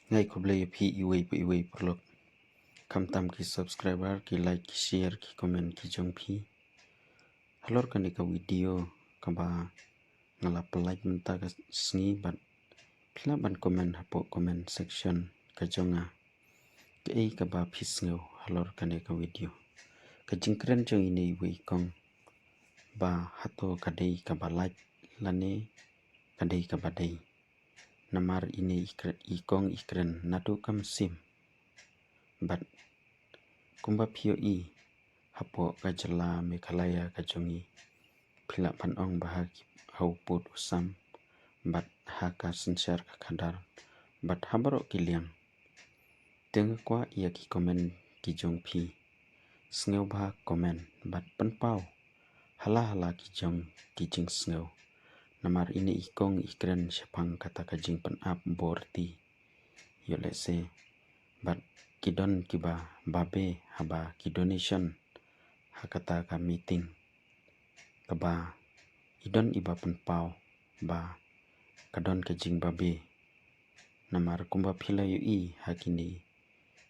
Ngay kublai phi iwei perlok kam tam ki subscriber ki like ki share ki comment ki jong phi halor kan ka video kaba ngalap like menta ka sngi bat phila ban comment hapo comment section ka jonga ke ei kaba phis ngeu halor kan ka video ka jingkren jong ini wei kong ba hato kadei kaba like lane kadei kaba dei namar ini ikong ikren natu kam sim bat kumba pio i hapo kajala Meghalaya kajongi phila pan ong bahag hau put usam bat haka sensyar kadar bat habaro kiliang teng kwa ia ki komen ki jong phi sneu ba komen bat penpau hala ki jong ki jing sneu namar ini ikong ikren sepang kata kajing pen up borti yole se bat kidon kiba babe haba ki donation hakata ka meeting kaba idon iba penpau ba kadon kajing babe namar kumba phila yu i hakini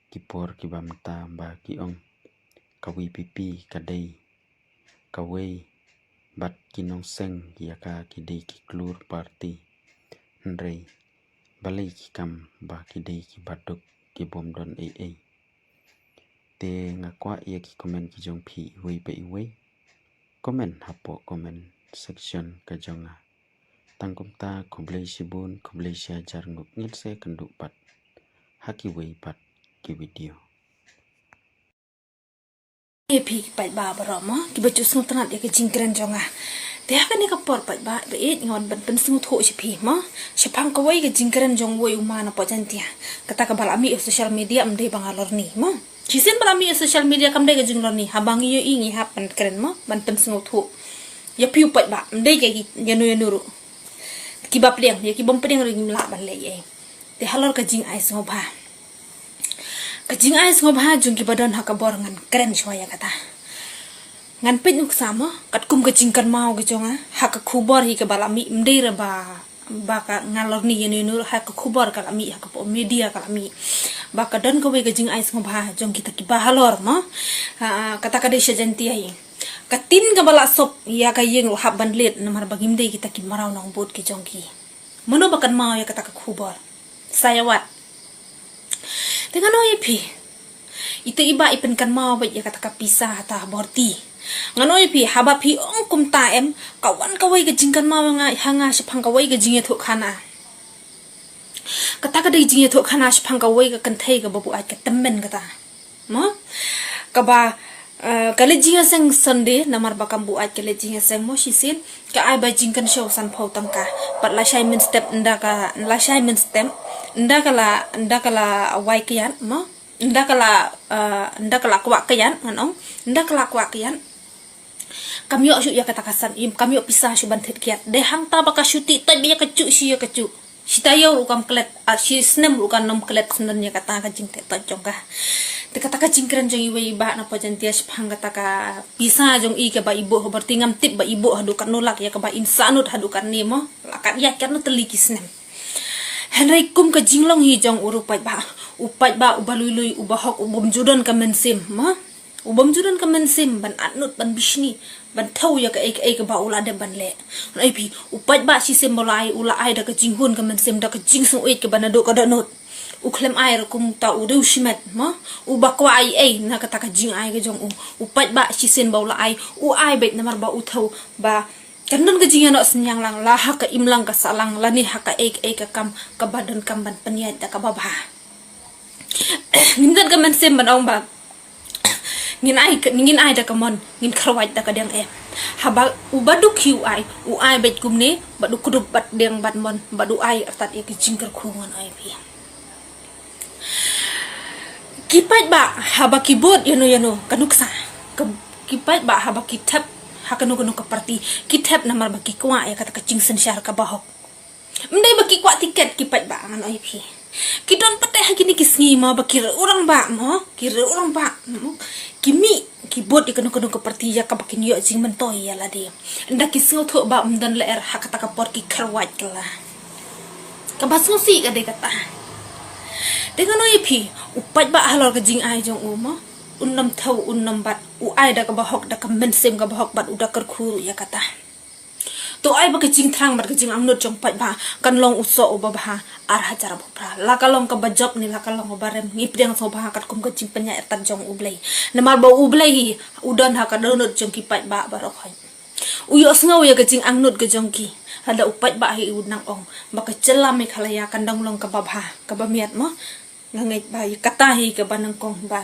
kipor kiba mta ba ki ong kawi pipi kadai kawei bat kinong seng yaka kidei ki klur party nrei balai ki kam ba kidei ki batuk ki bomdon ei te ngakwa ia ki komen ki jong phi iwei komen hapo comment section ka jonga tangkum ta kublai sibun kublai siajar nguk ngit se kenduk pat haki wei pat ki video Epi pai ba barama ki baju sung tanat ya ke jingkren jonga te ha ni ka por pai ba be it ngon ban pen sung tho si phi ma sepang ka wai ke jingkren jong woi uma na pojantia kata ka balami social media amde bangalor ni ma jisin balami social media kam de ke jinglor ni habang yo ingi hapan keren ma ban pen sung tho ya piu pai ba amde ke yanu ru ki ba pleng ya ki bom pleng ring la ban le ye te halor ka jing ai sung ba kajing ai ngo bha jung ki badon ha ka bor ngan kren shwaya kata ngan pit nuk sama kat kum kajing kan mau ge jonga ha ka khubor hi ke balami mdeira ba ka ngalor ni yenu nur ha ka khubor ka lami ha ka po media ka lami ba ka don ko we kajing ai ngo bha jung kita ki ba halor ma kata ka de shajanti ai katin ka bala sop ya ka yeng ha ban let namar bagim de kita ki marau nang bot ki jong ki mono bakan mau ya kata ka khubor saya wat dengan oi pi itu iba ipen kan mau ba ya kata pisah ta borti nganoi pi haba pi ong kum ta em kawan kawai ke jingkan mau nga hanga sepang kawai ke jinge thok khana kata ka de jinge thok khana sepang kawai ke kan thai ke babu ai ke temmen kata mo ka ba kale jinga seng sunday namar bakam bu ai kale jinga seng mo shisin ka ai ba jingkan show san phau tangka pat la shai min step ndaka la shai min step ndakala awai kian mo ndakala kwa kian anong ndakala kwa kian kamyo syu ya kata kasan im kamyo pisah syu bantet kiat de hang ta baka syuti ta biya kecu si ya kecu si tayo ukam klet si snem ukan nom klet sebenarnya kata ka jing te ta jongka te kata ka jingkran jong iwe ba na pajantia sepang kata ka pisah jong i ke ba ibu berarti ngam tip ba ibu hadukan nolak ya ke ba insanut hadukan ni mo lakat ya kan teliki snem Henry kum ka jinglong hi jong urupat ba ubalului ubahok ubom judan ka mensim ma ubom judan ka mensim ban atnut ban bishni ban thau ya ka ek ba ula de ban le ai pi upat ba si sembolai ula ai da ka jinghun ka mensim da ka jingsung uit ka banado ka danut uklem ai kum ta udu shimet ma ubakwa ai na ka ta ka jing ai ka jong upat ba si sen ba ula ai u ai bet namar ba u thau ba kanun ka jinga no senyang lang laha ka imlang ka salang lani haka ek ka kam ka badan kam ban peniat ka baba ngin ka men sem ban ong ba ngin ai da ka mon ngin krawai da ka deng haba ubaduk hiu ai u ai bet kumne badu kudup bat deng bat mon badu ai atat ek jingkar khungon ai pi kipat ba haba keyboard yano kanuksa kipat ba haba kitap hakanu ke parti kitap namar baki kwa ya kata kacing sensyar ka bahok mendai baki kwa tiket kipat ba ngan oi pi kidon pate hagini kisngi ma bakir orang ba mo kira orang ba kimi kibot ikanu ke parti ya ka bakin yo jing mentoi ya la dia nda kisngo tho ba mdan ler hakata ka por ki kharwat kala ka basngo si ka de kata Dengan oi pi upat ba halor ke jing ai jong uma unnam thau unnam bat u ai da ka bahok da ka mensem ka bahok bat uda kar khuru ya kata to ai ba ke jing thrang bat ke jing amnut jong pat ba kan long uso u ba ba ar hajar bu pra la ka long ka bajok ni la ka long barem ngip deng so ba kat kum ke jing penya tan jong ublei namar ba ublei hi udan ha ka donut jong ki pat ba barok hai uyo sngaw ya ke jing angnut ke jong ki hada upat ba hi udnang ong ba ka celam me khalaya kan dong long ka ba ka ba miat mo ngangai ba kata hi ke banang kong ba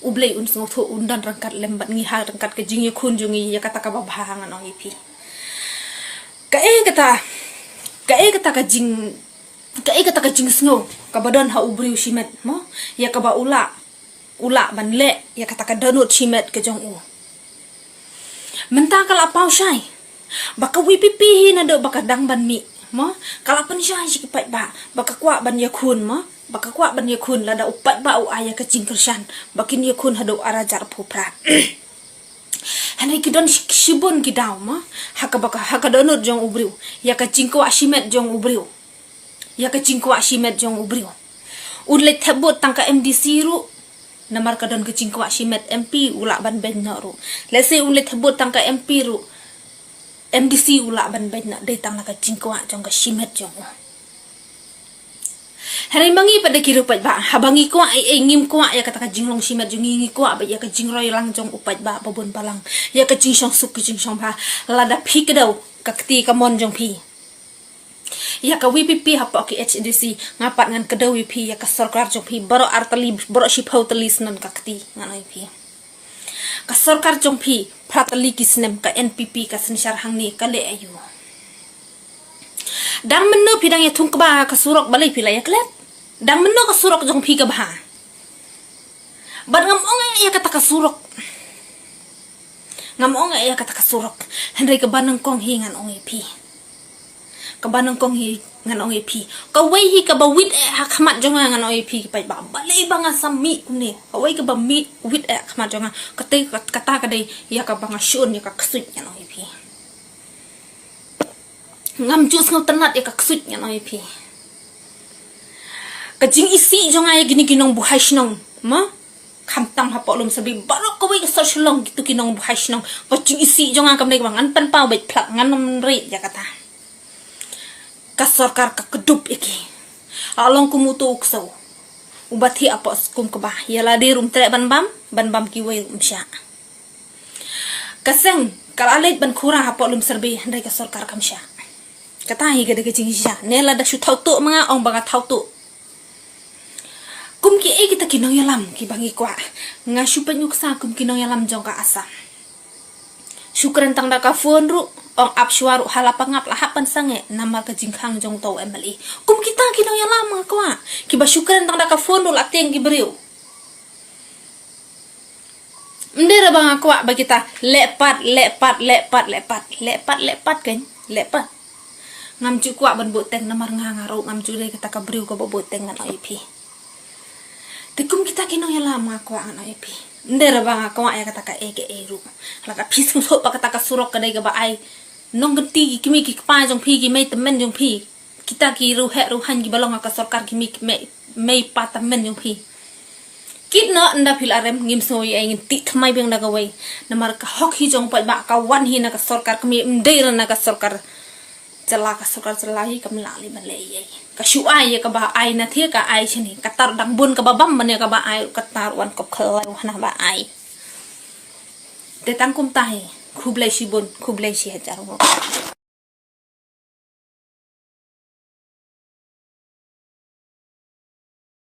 ublei un sngo tho undan rangkat lembat ngi ha rangkat ke jingi khun jungi ya kata ka ba ngan ong ipi ka kata ka jing sngo ka badan ha ubriu shimet mo ya ka ba ula ban le ya kata ka donut shimet ke jong u mentang kala pau shai baka wi pipi hi na do baka dang ban mi mo kala pen shai shi pai ba baka kwa ban ya khun mo baka kwa ban ya khun la da upat ba u aya ka jing kershan bakin ya khun hado arajar phupra hanai kidon shibun kidaw mo haka donut jong ubriu ya ka jing kwa shimet jong ubriu udle thabot tangka MDC ru namar ka don ke jing kwa shimet MP ula ban ben na ru lese udle thabot tangka MP ru MDC ula ban ben na dei tang la ka jing kwa jong ka shimet jong Hari bangi pada kira upat ba habangi kwa ai ngim kwa ya kata ka jinglong shimet jungi kwa ba ya ka jingroi lang jong upat ba babon palang ya ka jing song suk jing song ba lada phi kedau ka kti ka mon jong phi ya ka WPP ha pa ki HDC ngapat ngan kedau WP ya ka sarkar jong phi baro artali baro shipau telis nan ka kti ngan oi phi ka sarkar jong phi pratali kisnem ka NPP ka sensyar hangni ka le ayu dang menno pidang ya thung ka ba ka surok balai pila ya klet dang menno ka surok jong phi ka bah ban ngam ong ya kata ka surok henry ka banang kong hi ngan ong phi ka banang kong hi ngan ong phi ka wei hi ka ba wit ha khamat jong ngan ong phi pai ba balai banga sami kune ka wei ka ba mi wit khamat jong ka te kata ka dei ya ka banga shun ya ka ksut ngan ong phi ngam jus ngau tenat ya ka ksut ngan ong phi kajing isi jong ay gini kinong buhay sinong ma kamtam hapo lum sabi barok ko wei so shlong gitu kinong buhay sinong kajing isi jong ang kamne ngan pan pau bet plak ngan mri ya kata ka sarkar ka kedup iki along kumutu ukso ubati apo skum ka bah ya la di rum tre ban bam ki wei rum sya kaseng kalalit ban khura hapo lum serbi ndai ka sarkar kam sya kata hi gede kajing sya ne la da shu thau tu mga ong banga thau tu kum ki kita kinong yalam ki bangi kwa nga syupen yuksa kum kinong yalam jong ka asa syukran tang da ka phone ru ong ap shwaru halapangap lahapan sange nama ka jingkhang jong to MLE kum kita kinong yalam nga kwa ki ba syukran tang da ka phone ru lateng ki beriu ndera bang kwa ba kita lepat kan lepat ngam cu kwa ban boteng namar ngaro ngam cu de kita ka beriu ka boteng ngan IP Tikum kita kinong yalam ako ang pi. Ndera bang ako ay kata ka ege eru. Laka pisung so pa kata ka surok ka day ka ba ay nong ganti kimi ki pa jong pi ki may temen jong pi. Kita ki ruhan ki balong ka sarkar ki may pa temen jong pi. Kit na nda pil arem ngim soy ay nginti tmay bang nagaway. Namar ka hok hi jong pa ba ka wan hi na ka sarkar kami ndera na ka sarkar. Cela ka sarkar celahi kami lali malay. Kasyu ay ka ba ay na thia ka ay chini katar dang bun ka ba bam man ka ba ay katar wan kop khalai wana ba ay te tang kum tahi khublai shi bun khublai shi hajar